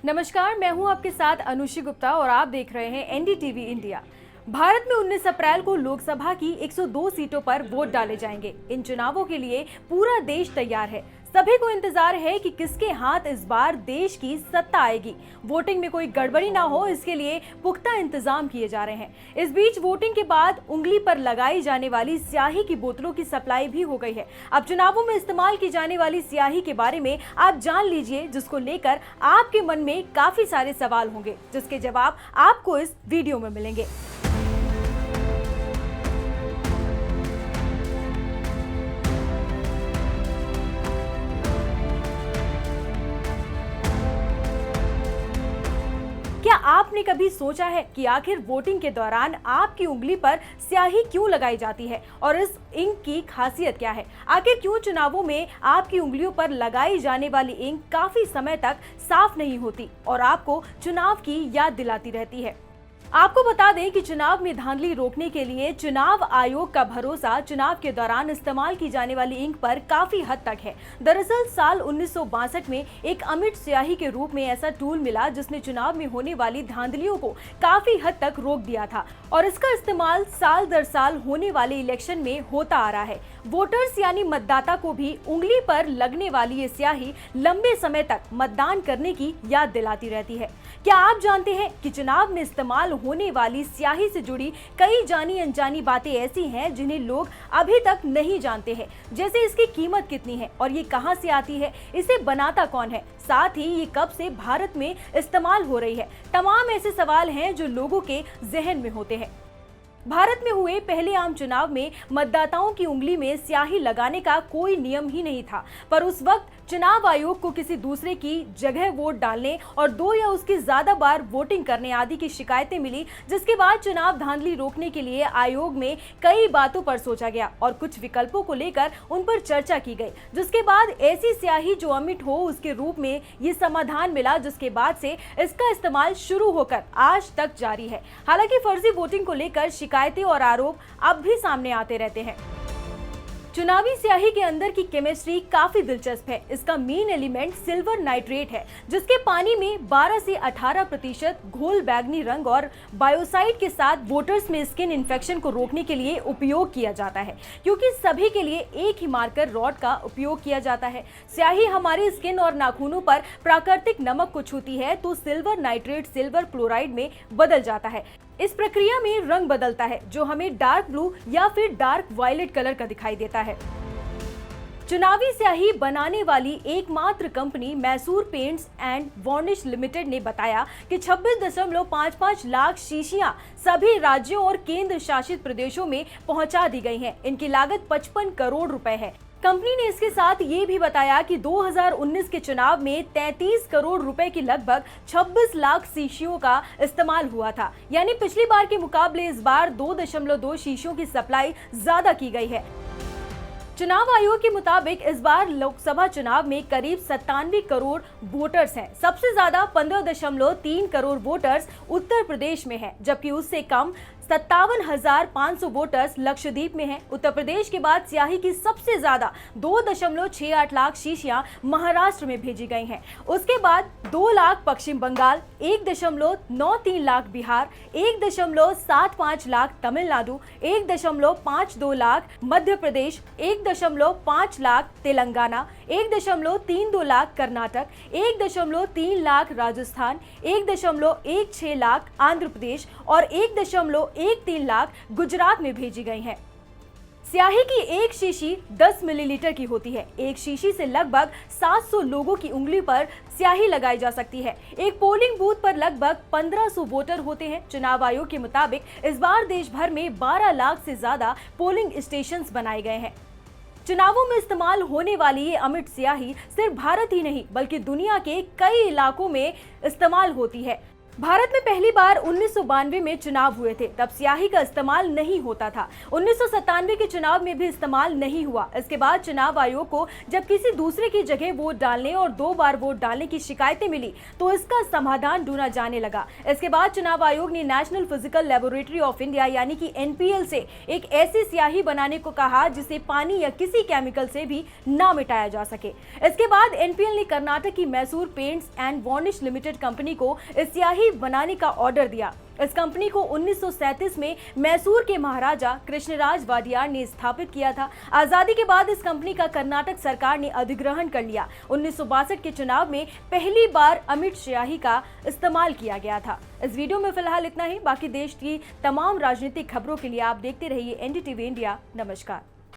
नमस्कार, मैं हूं आपके साथ अनुषी गुप्ता और आप देख रहे हैं एनडीटीवी इंडिया। भारत में 19 अप्रैल को लोकसभा की 102 सीटों पर वोट डाले जाएंगे। इन चुनावों के लिए पूरा देश तैयार है। सभी को इंतजार है कि किसके हाथ इस बार देश की सत्ता आएगी। वोटिंग में कोई गड़बड़ी ना हो, इसके लिए पुख्ता इंतजाम किए जा रहे हैं। इस बीच वोटिंग के बाद उंगली पर लगाई जाने वाली स्याही की बोतलों की सप्लाई भी हो गई है। अब चुनावों में इस्तेमाल की जाने वाली स्याही के बारे में आप जान लीजिए, जिसको लेकर आपके मन में काफी सारे सवाल होंगे, जिसके जवाब आपको इस वीडियो में मिलेंगे। क्या आपने कभी सोचा है कि आखिर वोटिंग के दौरान आपकी उंगली पर स्याही क्यों लगाई जाती है और इस इंक की खासियत क्या है? आखिर क्यों चुनावों में आपकी उंगलियों पर लगाई जाने वाली इंक काफी समय तक साफ नहीं होती और आपको चुनाव की याद दिलाती रहती है? आपको बता दें कि चुनाव में धांधली रोकने के लिए चुनाव आयोग का भरोसा चुनाव के दौरान इस्तेमाल की जाने वाली इंक पर काफी हद तक है। दरअसल साल 1962 में एक अमिट स्याही के रूप में ऐसा टूल मिला जिसने चुनाव में होने वाली धांधलियों को काफी हद तक रोक दिया था और इसका इस्तेमाल साल दर साल होने वाले इलेक्शन में होता आ रहा है। वोटर्स यानी मतदाता को भी उंगली पर लगने वाली ये स्याही लंबे समय तक मतदान करने की याद दिलाती रहती है। क्या आप जानते हैं कि चुनाव में इस्तेमाल होने वाली स्याही से जुड़ी कई जानी अनजानी बातें ऐसी हैं जिन्हें लोग अभी तक नहीं जानते हैं, जैसे इसकी कीमत कितनी है और ये कहां से आती है, इसे बनाता कौन है, साथ ही ये कब से भारत में इस्तेमाल हो रही है। तमाम ऐसे सवाल हैं जो लोगों के जहन में होते हैं। भारत में हुए पहले आम चुनाव में मतदाताओं की उंगली में स्याही लगाने का कोई नियम ही नहीं था, पर उस वक्त चुनाव आयोग को किसी दूसरे की जगह वोट डालने और 2 या उसके ज्यादा बार वोटिंग करने आदि की शिकायतें मिली, जिसके बाद चुनाव धांधली रोकने के लिए आयोग में कई बातों पर सोचा गया और कुछ विकल्पों को लेकर उन पर चर्चा की गई, जिसके बाद ऐसी स्याही जो अमिट हो उसके रूप में ये समाधान मिला, जिसके बाद से इसका इस्तेमाल शुरू होकर आज तक जारी है। हालांकि फर्जी वोटिंग को लेकर शिकायतें और आरोप अब भी सामने आते रहते हैं। चुनावी स्याही के अंदर की केमिस्ट्री काफी दिलचस्प है। इसका मेन एलिमेंट सिल्वर नाइट्रेट है, जिसके पानी में 12 से 18% घोल बैंगनी रंग और बायोसाइड के साथ वोटर्स में स्किन इन्फेक्शन को रोकने के लिए उपयोग किया जाता है। क्योंकि सभी के लिए एक ही मार्कर रॉड का उपयोग किया जाता है, स्याही हमारी स्किन और नाखूनों पर प्राकृतिक नमक को छूती है तो सिल्वर नाइट्रेट सिल्वर क्लोराइड में बदल जाता है। इस प्रक्रिया में रंग बदलता है जो हमें डार्क ब्लू या फिर डार्क वायलेट कलर का दिखाई देता है। चुनावी स्याही बनाने वाली एकमात्र company Mysore paints and varnish limited ने बताया कि 26.55 लाख शीशियां सभी राज्यों और केंद्र शासित प्रदेशों में पहुंचा दी गई हैं। इनकी लागत 55 करोड़ रुपए है। कंपनी ने इसके साथ ये भी बताया कि 2019 के चुनाव में 33 करोड़ रुपए की लगभग 26 लाख शीशियों का इस्तेमाल हुआ था, यानी पिछली बार के मुकाबले इस बार 2.2 शीशियों की सप्लाई ज्यादा की गई है। चुनाव आयोग के मुताबिक इस बार लोकसभा चुनाव में करीब 97 करोड़ वोटर्स हैं। सबसे ज्यादा 15.3 करोड़ वोटर्स उत्तर प्रदेश में हैं, जबकि उससे कम 57,500 वोटर्स लक्षद्वीप में हैं। उत्तर प्रदेश के बाद स्याही की सबसे ज्यादा 2.68 लाख शीशियां महाराष्ट्र में भेजी गई हैं। उसके बाद 2 लाख पश्चिम बंगाल, 1.93 लाख बिहार, 1.75 लाख तमिलनाडु, 1.52 लाख मध्य प्रदेश, 1.5 लाख तेलंगाना, 1.32 लाख कर्नाटक, 1.3 लाख राजस्थान, 1.16 लाख आंध्र प्रदेश और 1.13 लाख गुजरात में भेजी गई हैं। स्याही की एक शीशी 10 मिलीलीटर की होती है। एक शीशी से लगभग 700 लोगों की उंगली पर स्याही लगाई जा सकती है। एक पोलिंग बूथ पर लगभग 1500 वोटर होते हैं। चुनाव आयोग के मुताबिक इस बार देश भर में 12 लाख से ज्यादा पोलिंग स्टेशंस बनाए गए हैं। चुनावों में इस्तेमाल होने वाली ये अमिट स्याही सिर्फ भारत ही नहीं बल्कि दुनिया के कई इलाकों में इस्तेमाल होती है। भारत में पहली बार 1992 में चुनाव हुए थे, तब स्याही का इस्तेमाल नहीं होता था। 1997 के चुनाव में भी इस्तेमाल नहीं हुआ। इसके बाद चुनाव आयोग को जब किसी दूसरे की जगह वोट डालने और 2 बार वोट डालने की शिकायतें मिली तो इसका समाधान ढूंढा जाने लगा। इसके बाद चुनाव आयोग ने national physical laboratory of India यानी कि NPL से एक ऐसी स्याही बनाने को कहा जिसे पानी या किसी केमिकल से भी ना मिटाया जा सके। इसके बाद NPL ने कर्नाटक की Mysore paints and varnish limited company को इस स्याही बनाने का ऑर्डर दिया। इस कंपनी को 1937 में मैसूर के महाराजा कृष्णराज वाडियार ने स्थापित किया था। आजादी के बाद इस कंपनी का कर्नाटक सरकार ने अधिग्रहण कर लिया। 1962 के चुनाव में पहली बार अमिट स्याही का इस्तेमाल किया गया था। इस वीडियो में फिलहाल इतना ही। बाकी देश की तमाम राजनीतिक खबरों के लिए आप देखते रहिए NDTV इंडिया। नमस्कार।